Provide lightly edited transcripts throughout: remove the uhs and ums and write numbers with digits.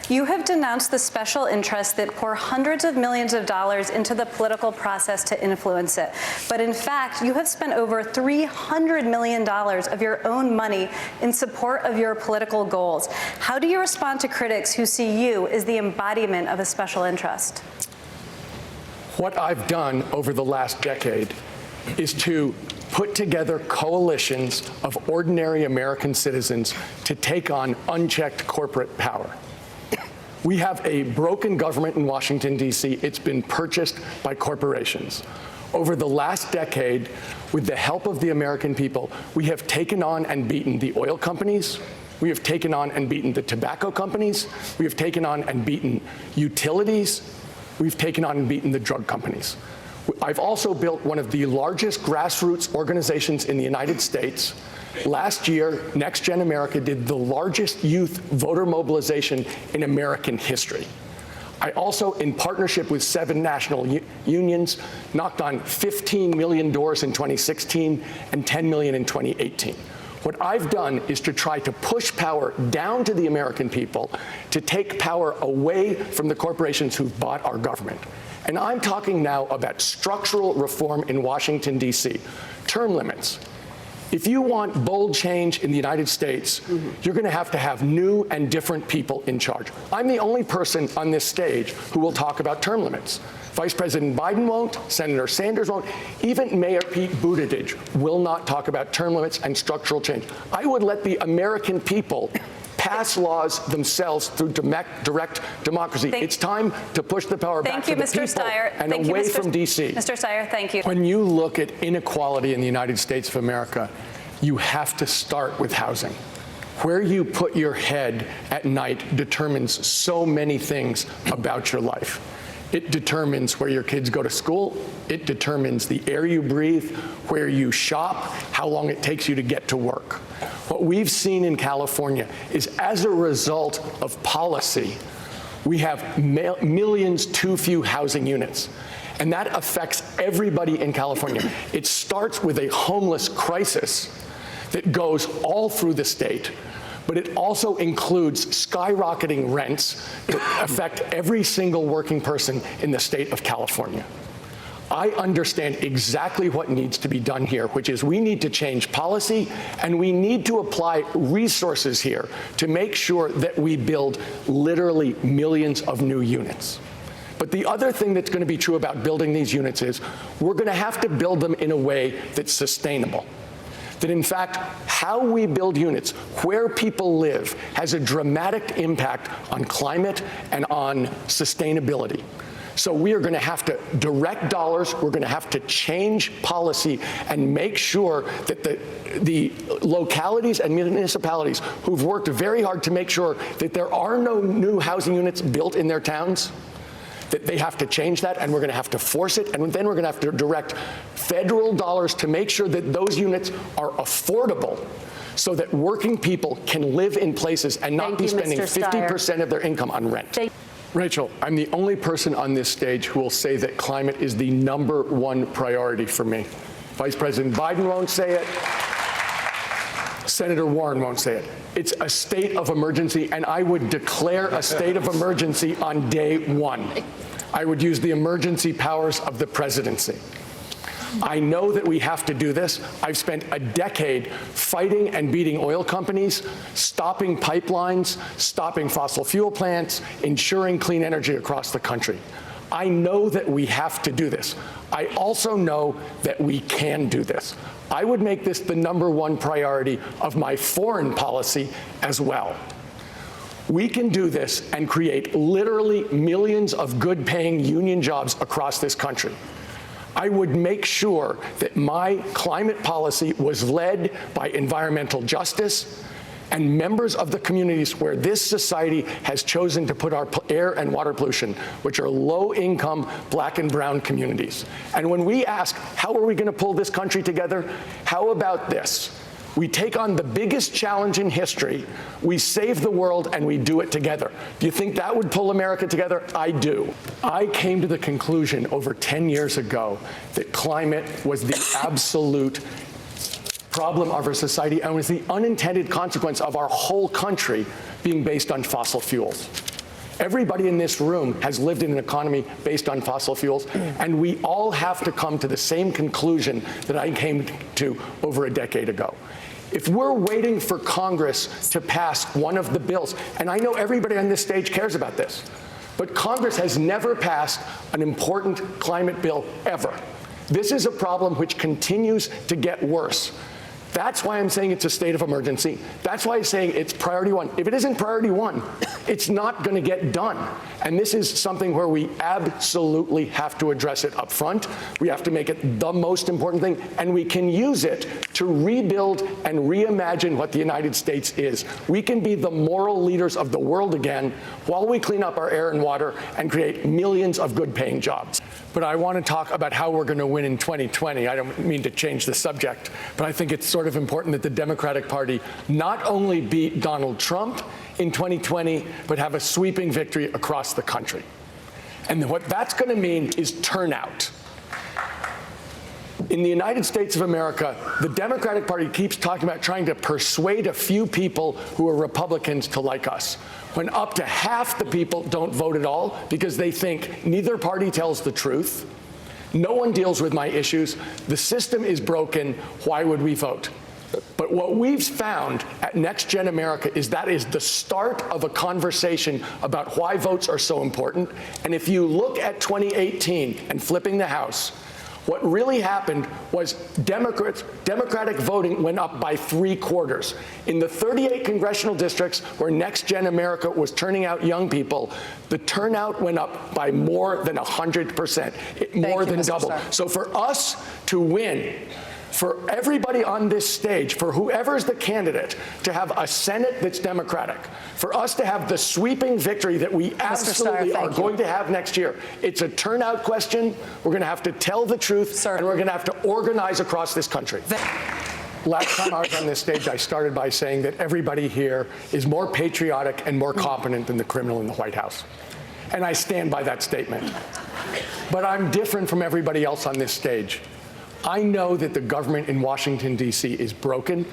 You have denounced the special interests that pour hundreds of millions of dollars into the political process to influence it. But in fact, you have spent over $300 million of your own money in support of your political goals. How do you respond to critics who see you as the embodiment of a special interest? What I've done over the last decade is to put together coalitions of ordinary American citizens to take on unchecked corporate power. We have a broken government in Washington, D.C. It's been purchased by corporations. Over the last decade, with the help of the American people, we have taken on and beaten the oil companies. We have taken on and beaten the tobacco companies. We have taken on and beaten utilities. We've taken on and beaten the drug companies. I've also built one of the largest grassroots organizations in the United States. Last year, Next Gen America did the largest youth voter mobilization in American history. I also, in partnership with 7 national unions, knocked on 15 million doors in 2016 and 10 million in 2018. What I've done is to try to push power down to the American people, to take power away from the corporations who've bought our government. And I'm talking now about structural reform in Washington, D.C. Term limits. If you want bold change in the United States, you're going to have new and different people in charge. I'm the only person on this stage who will talk about term limits. Vice President Biden won't, Senator Sanders won't, even Mayor Pete Buttigieg will not talk about term limits and structural change. I would let the American people pass laws themselves through direct democracy. It's time to push the power back to the people and away from D.C. Mr. Steyer, thank you. When you look at inequality in the United States of America, you have to start with housing. Where you put your head at night determines so many things about your life. It determines where your kids go to school. It determines the air you breathe, where you shop, how long it takes you to get to work. What we've seen in California is, as a result of policy, we have millions too few housing units. And that affects everybody in California. It starts with a homeless crisis that goes all through the state, but it also includes skyrocketing rents that affect every single working person in the state of California. I understand exactly what needs to be done here, which is we need to change policy and we need to apply resources here to make sure that we build literally millions of new units. But the other thing that's going to be true about building these units is we're going to have to build them in a way that's sustainable. That in fact, how we build units, where people live, has a dramatic impact on climate and on sustainability. So we are going to have to direct dollars, we're going to have to change policy and make sure that the localities and municipalities who've worked very hard to make sure that there are no new housing units built in their towns, that they have to change that, and we're going to have to force it, and then we're going to have to direct federal dollars to make sure that those units are affordable so that working people can live in places and not be spending 50% of their income on rent. Rachel, I'm the only person on this stage who will say that climate is the #1 priority for me. Vice President Biden won't say it. Senator Warren won't say it. It's a state of emergency, and I would declare a state of emergency on day 1. I would use the emergency powers of the presidency. I know that we have to do this. I've spent a decade fighting and beating oil companies, stopping pipelines, stopping fossil fuel plants, ensuring clean energy across the country. I know that we have to do this. I also know that we can do this. I would make this the #1 priority of my foreign policy as well. We can do this and create literally millions of good-paying union jobs across this country. I would make sure that my climate policy was led by environmental justice and members of the communities where this society has chosen to put our air and water pollution, which are low-income Black and brown communities. And when we ask, how are we going to pull this country together? How about this? We take on the biggest challenge in history, we save the world, and we do it together. Do you think that would pull America together? I do. I came to the conclusion over 10 years ago that climate was the absolute problem of our society and was the unintended consequence of our whole country being based on fossil fuels. Everybody in this room has lived in an economy based on fossil fuels, and we all have to come to the same conclusion that I came to over a decade ago. If we're waiting for Congress to pass one of the bills, and I know everybody on this stage cares about this, but Congress has never passed an important climate bill ever. This is a problem which continues to get worse. That's why I'm saying it's a state of emergency. That's why I'm saying it's priority one. If it isn't priority one, it's not going to get done. And this is something where we absolutely have to address it up front. We have to make it the most important thing, and we can use it to rebuild and reimagine what the United States is. We can be the moral leaders of the world again while we clean up our air and water and create millions of good-paying jobs. But I want to talk about how we're going to win in 2020. I don't mean to change the subject, but I think it's sort of important that the Democratic Party not only beat Donald Trump in 2020, but have a sweeping victory across the country. And what that's going to mean is turnout. In the United States of America, the Democratic Party keeps talking about trying to persuade a few people who are Republicans to like us, when up to half the people don't vote at all because they think neither party tells the truth, no one deals with my issues, the system is broken, why would we vote? But what we've found at Next Gen America is that is the start of a conversation about why votes are so important. And if you look at 2018 and flipping the House, what really happened was Democratic voting went up by 3/4. In the 38 congressional districts where Next Gen America was turning out young people, the turnout went up by more than 100%, more than double. So for us to win, for everybody on this stage, for whoever's the candidate, to have a Senate that's Democratic, for us to have the sweeping victory that we absolutely are going to have next year, it's a turnout question. We're going to have to tell the truth, and we're going to have to organize across this country. Last time I was on this stage, I started by saying that everybody here is more patriotic and more competent than the criminal in the White House. And I stand by that statement. But I'm different from everybody else on this stage. I know that the government in Washington, D.C. is broken.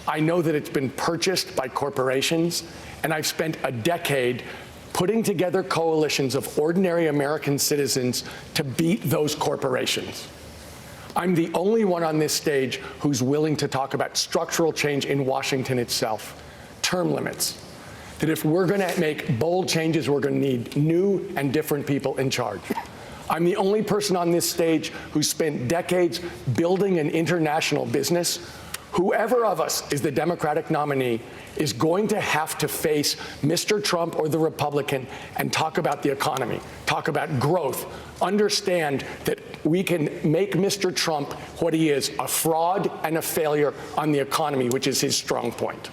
I know that it's been purchased by corporations, and I've spent a decade putting together coalitions of ordinary American citizens to beat those corporations. I'm the only one on this stage who's willing to talk about structural change in Washington itself, term limits, that if we're going to make bold changes, we're going to need new and different people in charge. I'm the only person on this stage who spent decades building an international business. Whoever of us is the Democratic nominee is going to have to face Mr. Trump or the Republican and talk about the economy, talk about growth, understand that we can make Mr. Trump what he is, a fraud and a failure on the economy, which is his strong point.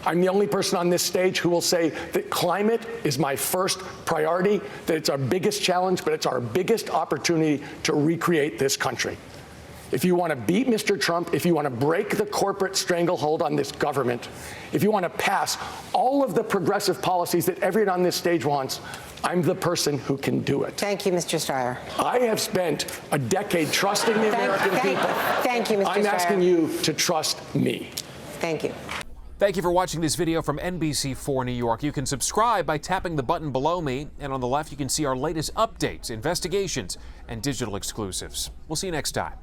I'm the only person on this stage who will say that climate is my first priority, that it's our biggest challenge, but it's our biggest opportunity to recreate this country. If you want to beat Mr. Trump, if you want to break the corporate stranglehold on this government, if you want to pass all of the progressive policies that everyone on this stage wants, I'm the person who can do it. Thank you, Mr. Steyer. I have spent a decade trusting the American people. Thank you, Mr. Steyer. I'm asking you to trust me. Thank you. Thank you for watching this video from NBC4 New York. You can subscribe by tapping the button below me, and on the left you can see our latest updates, investigations, and digital exclusives. We'll see you next time.